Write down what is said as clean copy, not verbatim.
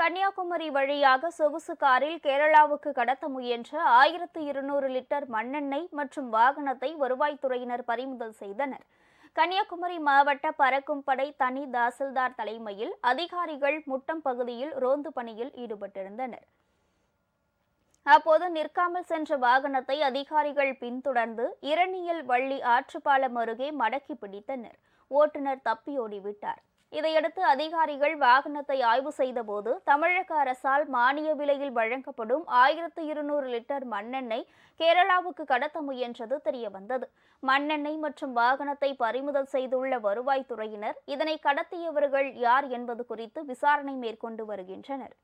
கன்னியாகுமரி வழியாக சொகுசு காரில் கேரளாவுக்கு கடத்த முயன்ற 1200 லிட்டர் மண்ணெண்ணெய் மற்றும் வாகனத்தை வருவாய்த்துறையினர் பறிமுதல் செய்தனர். கன்னியாகுமரி மாவட்ட பறக்கும் படை தனி தாசில்தார் தலைமையில் அதிகாரிகள் முட்டம் பகுதியில் ரோந்து பணியில் ஈடுபட்டிருந்தனர். அப்போது நிற்காமல் சென்ற வாகனத்தை அதிகாரிகள் பின்தொடர்ந்து இரணியல் வள்ளி ஆற்றுப்பாலம் அருகே மடக்கி பிடித்தனர். ஓட்டுநர் தப்பியோடிவிட்டார். இதையடுத்து அதிகாரிகள் வாகனத்தை ஆய்வு செய்தபோது தமிழக அரசால் மானிய விலையில் வழங்கப்படும் 1200 லிட்டர் மண்ணெண்ணெய் கேரளாவுக்கு கடத்த முயன்றது தெரியவந்தது. மண்ணெண்ணெய் மற்றும் வாகனத்தை பறிமுதல் செய்துள்ள வருவாய்த்துறையினர் இதனை கடத்தியவர்கள் யார் என்பது குறித்து விசாரணை மேற்கொண்டு வருகின்றனர்.